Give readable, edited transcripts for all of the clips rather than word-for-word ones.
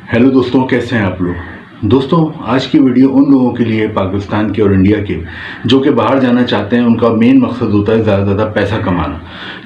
Hello दोस्तों, कैसे हैं आप लोग। दोस्तों, आज की वीडियो उन लोगों के लिए पाकिस्तान के और इंडिया के जो कि बाहर जाना चाहते हैं। उनका मेन मकसद होता है ज़्यादा से ज़्यादा पैसा कमाना।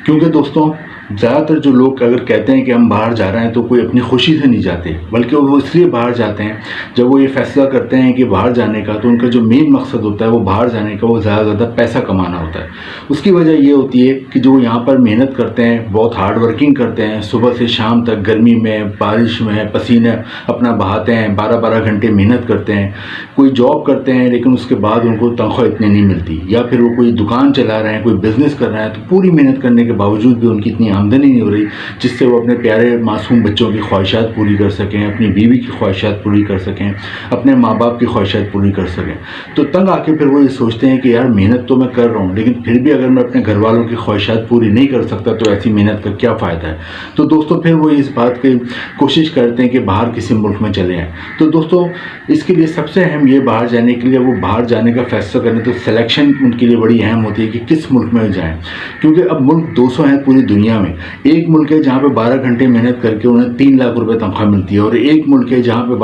क्योंकि दोस्तों, ज़्यादातर जो लोग अगर कहते हैं कि हम बाहर जा रहे हैं तो कोई अपनी खुशी से नहीं जाते, बल्कि वो इसलिए बाहर जाते हैं। जब वो ये फैसला करते हैं कि बाहर जाने का, तो उनका जो मेन मकसद होता है वो बाहर जाने का, वो ज़्यादा से ज़्यादा पैसा कमाना होता है। उसकी वजह ये होती है कि जो यहाँ पर मेहनत करते हैं, बहुत हार्ड वर्किंग करते हैं, सुबह से शाम तक गर्मी में, बारिश में पसीने अपना बहाते हैं, 12-12 घंटे मेहनत करते हैं। कोई जॉब करते हैं लेकिन उसके बाद उनको तनख्वाह इतनी नहीं मिलती, या फिर वो कोई दुकान चला रहे हैं, कोई बिजनेस कर रहे हैं, तो पूरी मेहनत करने के बावजूद भी उनकी इतनी आमदनी नहीं हो रही जिससे वो अपने प्यारे मासूम बच्चों की ख्वाहिशात पूरी कर सकें, अपनी बीवी की ख्वाहिशात पूरी कर सकें, अपने माँ बाप की ख्वाहिशात पूरी कर सकें। तो तंग आके फिर वो ये सोचते हैं कि यार, मेहनत तो मैं कर रहा हूँ, लेकिन फिर भी अगर मैं अपने घर वालों की ख्वाहिशात पूरी नहीं कर सकता तो ऐसी मेहनत का क्या फ़ायदा है। तो दोस्तों, फिर वो इस बात की कोशिश करते हैं कि बाहर किसी मुल्क में चले आएँ। तो दोस्तों, इसके लिए सबसे अहम ये, बाहर जाने के लिए, वो बाहर जाने का फैसला करें तो सिलेक्शन उनके लिए बड़ी अहम होती है कि किस मुल्क में जाएं। क्योंकि अब मुल्क 200 हैं पूरी दुनिया में। एक मुल्क है जहाँ पे 12 घंटे मेहनत करके उन्हें 3 लाख रुपए तनख्वाह मिलती है, और एक मुल्क है जहाँ पे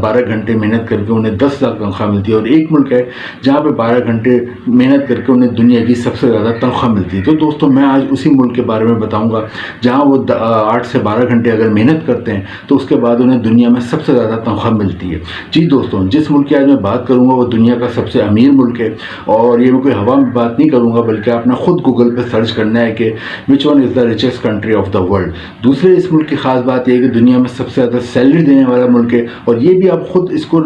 12 घंटे मेहनत करके उन्हें 10 लाख तनख्वाह मिलती है, और एक मुल्क है जहाँ पे 12 घंटे मेहनत करके उन्हें दुनिया की सबसे ज़्यादा तनख्वाह मिलती है। तो दोस्तों, मैं आज उसी मुल्क के बारे में बताऊँगा जहाँ वो 8 से 12 घंटे अगर मेहनत करते हैं तो उसके बाद उन्हें दुनिया में सबसे ज़्यादा तनख्वाह मिलती है। जी दोस्तों, जिस मुल्क की आज मैं बात करूँगा वो दुनिया का सबसे अमीर मुल्क है, और ये मैं कोई हवा में बात नहीं करूँगा, बल्कि आपने खुद गूगल पे सर्च करना है कि which one is the richest country of the world. दूसरे इस मुल्क की खास बात यह है कि दुनिया में सबसे ज़्यादा सैलरी देने वाला मुल्क है, और ये भी आप खुद इसको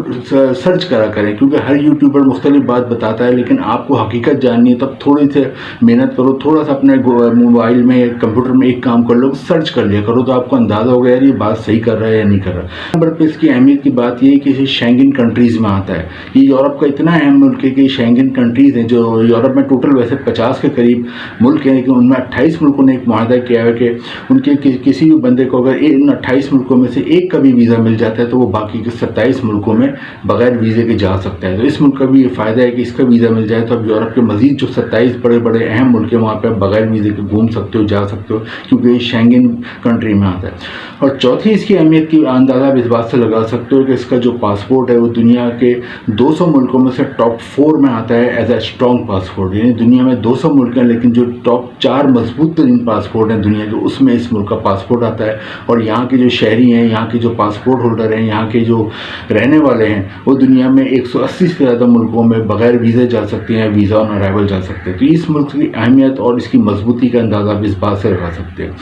सर्च करा करें, क्योंकि हर यूट्यूबर मुख्तलिफ बात बताता है, लेकिन आपको हकीकत जाननी है तब थोड़ी सी मेहनत करो, थोड़ा सा अपने मोबाइल में या कंप्यूटर में एक काम कर लो, सर्च कर लिया करो, तो आपको अंदाज़ा होगा यार ये बात सही कर रहा है या नहीं कर रहा। नंबर पर इसकी अहमियत की बात यह है कि शेंगन कंट्रीज़ में आता है। ये यूरोप का इतना अहम मुल्क है कि शेंगन कंट्रीज़ हैं, जो यूरोप में टोटल वैसे 50 के करीब मुल्क हैं, लेकिन उनमें 28 मुल्कों ने एक मुआहदा किया है कि उनके किसी भी बंदे को अगर इन 28 मुल्कों में से एक का भी वीज़ा मिल जाता है तो वो बाकी के 27 मुल्कों में बगैर वीज़े के जा सकता है। तो इस मुल्क का भी ये फ़ायदा है कि इसका वीज़ा मिल जाए तो अब यूरोप के मज़ीद जो 27 बड़े बड़े अहम मुल्क हैं वहाँ पर बगैर वीज़े के घूम सकते हो, जा सकते हो, क्योंकि ये शेंगन कंट्री में आता है। और चौथी इसकी अहमियत की अंदाज़ा आप इस बात से लगा सकते हो कि इसका जो पासपोर्ट है वो दुनिया के 200 मुल्कों में से टॉप 4 में आता है एज ए स्ट्रॉन्ग पासपोर्ट। यानी दुनिया में 200 मुल्क हैं, लेकिन जो टॉप 4 मजबूत तरीन पासपोर्ट हैं दुनिया के, उसमें इस मुल्क का पासपोर्ट आता है। और यहाँ के जो शहरी हैं, यहाँ के जो पासपोर्ट होल्डर हैं, यहाँ के जो रहने वाले हैं, वो दुनिया में 180 से ज़्यादा मुल्कों में बगैर वीज़े जा सकते हैं, वीज़ा ऑन अराइवल जा सकते हैं। तो इस मुल्क की अहमियत और इसकी मजबूती का अंदाज़ा आप इस बात से लगा सकते हैं।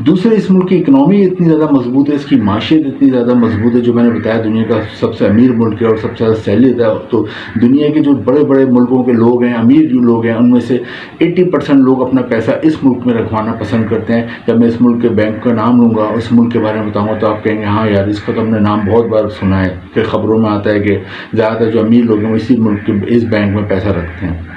दूसरे, इस मुल्क की इकनॉमी इतनी ज़्यादा मजबूत है, इसकी माशियत इतनी ज़्यादा मजबूत है, जो मैंने बताया दुनिया का सबसे अमीर मुल्क है और सबसे ज़्यादा सैलरी है। तो दुनिया के जो बड़े बड़े मुल्कों के लोग हैं, अमीर जो लोग हैं, उनमें से 80% लोग अपना पैसा इस मुल्क में रखवाना पसंद करते हैं। जब मैं इस मुल्क के बैंक का नाम लूँगा, उस मुल्क के बारे में बताऊँगा, तो आप कहेंगे हाँ यार, इसका तो हमने नाम बहुत बार सुना है कि खबरों में आता है कि ज़्यादातर जो अमीर लोग हैं वो इसी मुल्क के इस बैंक में पैसा रखते हैं।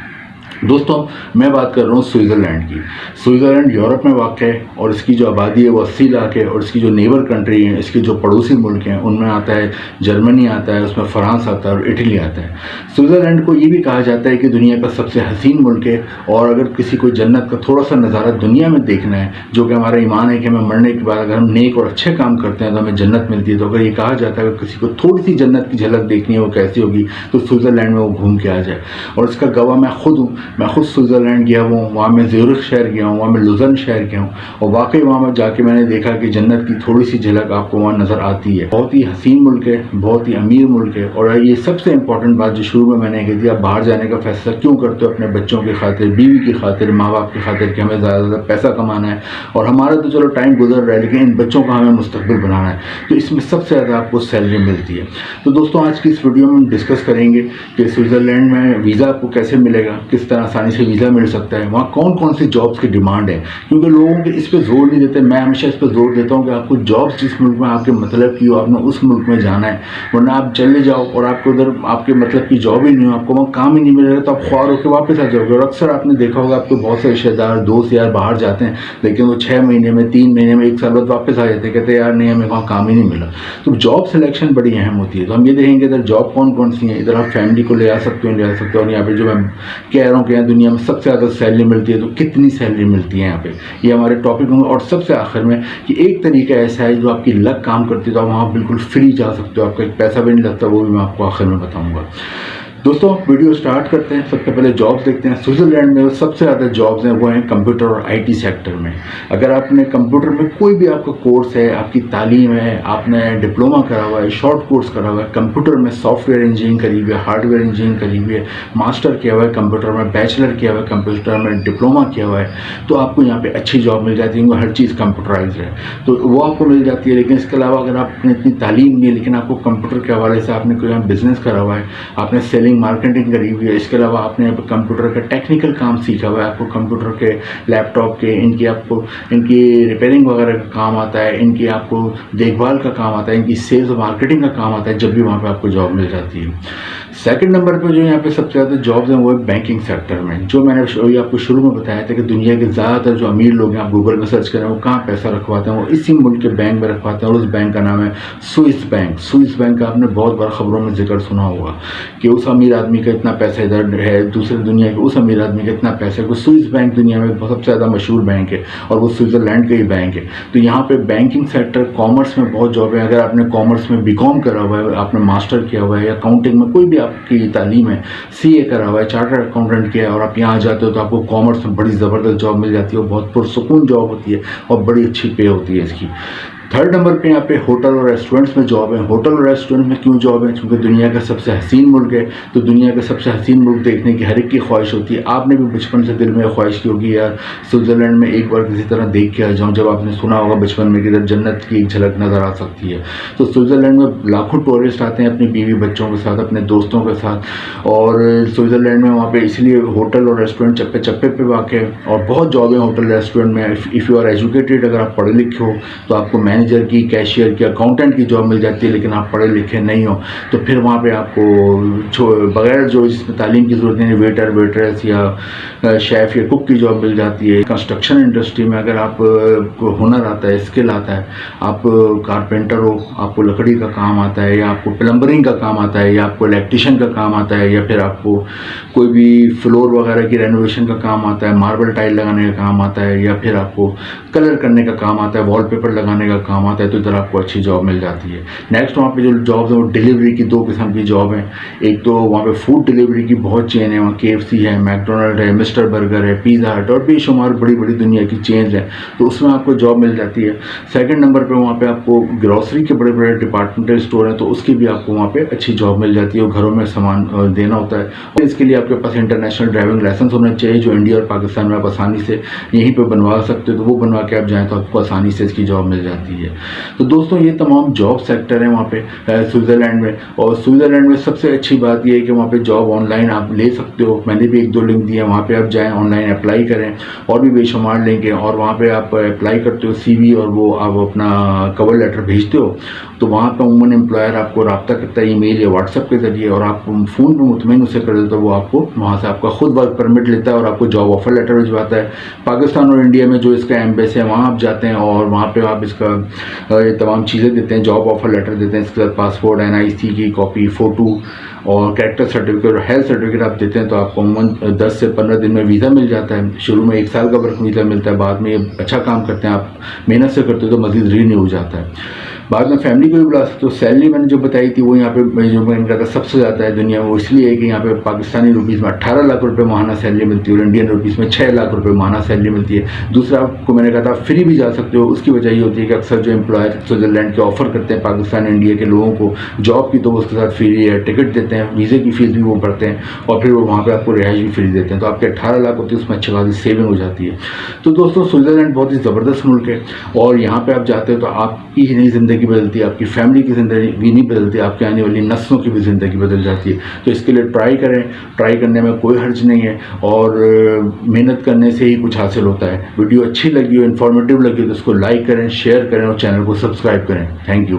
दोस्तों, मैं बात कर रहा हूँ स्विट्ज़रलैंड की। स्विट्ज़रलैंड यूरोप में वाक़ है, और इसकी जो आबादी है वो 80 लाख है, और इसकी जो नेबर कंट्री है, इसके जो पड़ोसी मुल्क हैं, उनमें आता है जर्मनी आता है, उसमें फ़्रांस आता है और इटली आता है। स्विट्ज़रलैंड को ये भी कहा जाता है कि दुनिया का सबसे हसीन मुल्क है, और अगर किसी को जन्नत का थोड़ा सा नज़ारा दुनिया में देखना है, जो कि हमारा ईमान है कि हमें मरने के बाद अगर हम नेक और अच्छे काम करते हैं तो हमें जन्नत मिलती है, तो अगर ये कहा जाता है कि किसी को थोड़ी सी जन्नत की झलक देखनी है वो कैसी होगी, तो स्विट्ज़रलैंड में वो घूम के आ जाए। और इसका गवाह मैं खुद हूँ। मैं खुद स्विट्ज़रलैंड गया हूँ, वहाँ मैं ज़्यूरिख शहर गया हूँ, वहाँ मैं लुज़र्न शहर गया हूँ, और वाकई वहाँ मैं जाके मैंने देखा कि जन्नत की थोड़ी सी झलक आपको वहाँ नज़र आती है। बहुत ही हसीन मुल्क है, बहुत ही अमीर मुल्क है। और ये सबसे इंपॉर्टेंट बात जो शुरू में मैंने कही थी, आप बाहर जाने का फैसला क्यों करते हो? अपने बच्चों की खातिर, बीवी की खातिर, माँ बाप की खातिर कि हमें ज़्यादा से ज़्यादा पैसा कमाना है, और हमारा तो चलो टाइम गुजर रहा है, लेकिन इन बच्चों का हमें मुस्तकबिल बनाना है। तो इसमें सबसे ज़्यादा आपको सैलरी मिलती है। तो दोस्तों, आज की इस वीडियो में हम डिस्कस करेंगे कि स्विट्ज़रलैंड में वीज़ा आपको कैसे मिलेगा, किस तरह आसानी से वीज़ा मिल सकता है, वहाँ कौन कौन सी जॉब्स की डिमांड है, क्योंकि लोगों के इस पर जोर नहीं देते। मैं हमेशा इस पर जोर देता हूँ कि आपको जॉब्स जिस मुल्क में आपके मतलब की हो, आपने उस मुल्क में जाना है, वरना आप चले जाओ और आपको उधर आपके मतलब की जॉब ही नहीं हो, आपको वहाँ काम ही नहीं मिलेगा, तो आप ख्वार होकर वापस आ जाओगे। और अक्सर आपने देखा होगा, आपके बहुत से रिश्तेदार, दोस्त यार बाहर जाते हैं, लेकिन वो 6 महीने में, 3 महीने में, 1 साल बाद वापस आ जाते हैं, कहते हैं यार नहीं, हमें वहाँ काम ही नहीं मिला। तो जॉब सिलेक्शन बड़ी अहम होती है। तो हम ये देखेंगे इधर जॉब कौन कौन सी है। इधर आप फैमिली को ले आ सकते हो, और यहाँ पर जो मैं कह रहा हूँ के यहाँ दुनिया में सबसे ज़्यादा सैलरी मिलती है, तो कितनी सैलरी मिलती है यहाँ पे, ये हमारे टॉपिक होंगे। और सबसे आखिर में कि एक तरीका ऐसा है जो आपकी लक काम करती है, तो आप वहाँ बिल्कुल फ्री जा सकते हो, आपका एक पैसा भी नहीं लगता, वो भी मैं आपको आखिर में बताऊँगा। दोस्तों वीडियो स्टार्ट करते हैं। सबसे पहले जॉब्स देखते हैं। स्विट्ज़रलैंड में सबसे ज़्यादा जॉब्स हैं वो हैं कंप्यूटर और आईटी सेक्टर में। अगर आपने कंप्यूटर में कोई भी आपका कोर्स है, आपकी तालीम है, आपने डिप्लोमा करा हुआ है, शॉर्ट कोर्स करा हुआ है, कंप्यूटर में सॉफ्टवेयर इंजीनियरिंग करी हुई है, हार्डवेयर इंजीनियरिंग करी हुई है, मास्टर किया हुआ है कंप्यूटर में, बैचलर किया हुआ है कंप्यूटर में, डिप्लोमा किया हुआ है, तो आपको यहाँ पर अच्छी जॉब मिल जाती है, हर चीज़ कंप्यूटराइज है तो वो आपको मिल जाती है। लेकिन इसके अलावा अगर आपने इतनी तालीम नहीं है लेकिन आपको कंप्यूटर के हवाले से आपने कोई बिज़नेस करा हुआ है, आपने सेलिंग मार्केटिंग करी हुई है, इसके अलावा आपने कंप्यूटर का टेक्निकल काम सीखा हुआ है, आपको कंप्यूटर के, लैपटॉप के, इनकी रिपेयरिंग वगैरह का काम आता है, इनकी आपको देखभाल का काम आता है, इनकी सेल्स और मार्केटिंग का काम आता है, जब भी वहाँ पे आपको जॉब मिल जाती है। सेकंड नंबर पे जो यहाँ पे सबसे ज़्यादा जॉब्स हैं वो है बैंकिंग सेक्टर में। जो मैंने आपको शुरू में बताया था कि दुनिया के ज़्यादातर जो अमीर लोग हैं, आप गूगल में सर्च करें, वो कहाँ पैसा रखवाते हैं, वो इसी मुल्क के बैंक में रखवाते हैं, और उस बैंक का नाम है स्विस बैंक। स्विस बैंक का आपने बहुत बार खबरों में जिक्र सुना होगा कि उस अमीर आदमी का इतना पैसा इधर है, दूसरे दुनिया के उस अमीर आदमी का इतना पैसा है। स्विस बैंक दुनिया में सबसे ज़्यादा मशहूर बैंक है और वो स्विट्ज़रलैंड का ही बैंक है। तो यहाँ पे बैंकिंग सेक्टर, कॉमर्स में बहुत जॉब है। अगर आपने कॉमर्स में बीकॉम करा हुआ है, आपने मास्टर किया हुआ है, या अकाउंटिंग में कोई भी आपकी तालीम है, सीए करा हुआ है, चार्टर्ड अकाउंटेंट किया है, और आप यहाँ जाते हो तो आपको कॉमर्स में बड़ी ज़बरदस्त जॉब मिल जाती है और बहुत पुरसुकून जॉब होती है और बड़ी अच्छी पे होती है इसकी। थर्ड नंबर पे यहाँ पे होटल और रेस्टोरेंट्स में जॉब है। होटल और रेस्टोरेंट में क्यों जॉब है? क्योंकि दुनिया का सबसे हसीन मुल्क है, तो दुनिया का सबसे हसीन मुल्क देखने की हर एक की ख्वाहिश होती है। आपने भी बचपन से दिल में ख्वाहिश की होगी यार स्विट्ज़रलैंड में एक बार किसी तरह देख के आ जाऊँ, जब आपने सुना होगा बचपन में कि इधर जन्नत की एक झलक नज़र आ सकती है। तो स्विट्ज़रलैंड में लाखों टूरिस्ट आते हैं अपनी बीवी बच्चों के साथ, अपने दोस्तों के साथ, और स्विट्ज़रलैंड में वहाँ पर इसलिए होटल और रेस्टोरेंट चप्पे चप्पे पे वाक़ है, और बहुत जॉब है होटल रेस्टोरेंट में। इफ़ यू आर एजुकेटेड, अगर आप पढ़े लिखे हो तो आपको मैनेजर की, कैशियर की, अकाउंटेंट की जॉब मिल जाती है। लेकिन आप पढ़े लिखे नहीं हो तो फिर वहाँ पे आपको बगैर जो जिसमें तालीम की ज़रूरत नहीं, वेटर, वेटरेस या शेफ़ या कुक की जॉब मिल जाती है। कंस्ट्रक्शन इंडस्ट्री में अगर आप को हुनर आता है, स्किल आता है, आप कारपेंटर हो, आपको लकड़ी का काम आता है, या आपको प्लम्बरिंग का काम आता है, या आपको इलेक्ट्रिशियन का काम आता है, या फिर आपको कोई भी फ्लोर वगैरह की रेनोवेशन का काम आता है, मार्बल टाइल लगाने का काम आता है, या फिर आपको कलर करने का काम आता है, वॉलपेपर लगाने का काम आता है, तो इधर आपको अच्छी जॉब मिल जाती है। नेक्स्ट वहाँ पे जो जॉब्स हैं वो डिलीवरी की, दो किस्म की जॉब हैं। एक तो वहाँ पे फूड डिलीवरी की बहुत चेन है, वहाँ KFC है, मैकडोनल्ड है, मिस्टर बर्गर है, पिज़्ज़ा हट और बेशुमार बड़ी बड़ी दुनिया की चेन्स हैं, तो उसमें आपको जॉब मिल जाती है। सेकंड नंबर पे वहाँ पे आपको ग्रॉसरी के बड़े बड़े डिपार्टमेंटल स्टोर हैं, तो उसकी भी आपको वहाँ पे अच्छी जॉब मिल जाती है, और घरों में सामान देना होता है। और इसके लिए आपके पास इंटरनेशनल ड्राइविंग लाइसेंस होना चाहिए, जो इंडिया और पाकिस्तान में आप आसानी से यहीं पर बनवा सकते हो, तो वो बनवा के आप जाएँ तो आपको आसानी से इसकी जॉब मिल जाती है। तो दोस्तों ये तमाम जॉब सेक्टर हैं वहाँ पे स्विट्ज़रलैंड में। और स्विट्ज़रलैंड में सबसे अच्छी बात ये है कि वहाँ पे जॉब ऑनलाइन आप ले सकते हो। मैंने भी 1-2 लिंक दिए हैं, वहाँ पे आप जाएं, ऑनलाइन अप्लाई करें, और भी बेशुमार लिंक हैं। और वहाँ पे आप अप्लाई करते हो CV, और वो आप अपना कवर लेटर भेजते हो, तो वहाँ पर उमूमन एम्प्लॉयर आपको रब्ता करता है ईमेल या व्हाट्सएप के ज़रिए, और आप फ़ोन पर मुतमईन उसे कर देते हो, वो आपको वहाँ से आपका खुद वर्क परमिट लेता है और आपको जॉब ऑफर लेटर भिजवाता है। पाकिस्तान और इंडिया में जो इसका एम्बेसी है वहाँ आप जाते हैं, और वहाँ पर आप इसका तमाम चीज़ें देते हैं, जॉब ऑफर लेटर देते हैं, इसके साथ पासपोर्ट, NIC की कॉपी, फ़ोटो और कैरेक्टर सर्टिफिकेट और हेल्थ सर्टिफिकेट आप देते हैं, तो आपको अमूमन 10 से 15 दिन में वीज़ा मिल जाता है। शुरू में 1 साल का वर्क वीज़ा मिलता है, बाद में ये अच्छा काम करते हैं, आप मेहनत से करते हो तो मज़ीद रीन्यू हो जाता है। बाद में फैमिली को भी बुला सकते हो। सैलरी मैंने जो बताई थी वो यहाँ पे जो मैंने कहा था सबसे ज़्यादा है दुनिया में, वो इसलिए है कि यहाँ पे पाकिस्तानी रुपीज़ में 18 लाख रुपए माहाना सैलरी मिलती है, और इंडियन रुपीज़ में 6 लाख रुपए माहाना सैलरी मिलती है। दूसरा, आपको मैंने कहा था फ्री भी जा सकते हो। उसकी वजह ये होती है कि अक्सर जो एम्प्लॉयर स्विट्ज़रलैंड के ऑफ़र करते हैं पाकिस्तान इंडिया के लोगों को जॉब की, तो वो उसके साथ फ्री है, टिकट देते हैं, वीज़े की फ़ीस भी वो भरते हैं, और फिर वो वहाँ पर आपको रिहाइश भी फ्री देते हैं। तो आपके 18 लाख होती है, उसमें अच्छी खासी सेविंग हो जाती है। तो दोस्तों स्विट्ज़रलैंड बहुत ही ज़बरदस्त मुल्क है, और यहाँ पर आप जाते हो तो आपकी ही नई ज़िंदगी बदलती है, आपकी फैमिली की ज़िंदगी नहीं बदलती, आपके आने वाली नस्लों की भी ज़िंदगी बदल जाती है। तो इसके लिए ट्राई करें, ट्राई करने में कोई हर्ज नहीं है, और मेहनत करने से ही कुछ हासिल होता है। वीडियो अच्छी लगी हो, इन्फॉर्मेटिव लगी हो तो इसको लाइक करें, शेयर करें और चैनल को सब्सक्राइब करें। Thank you.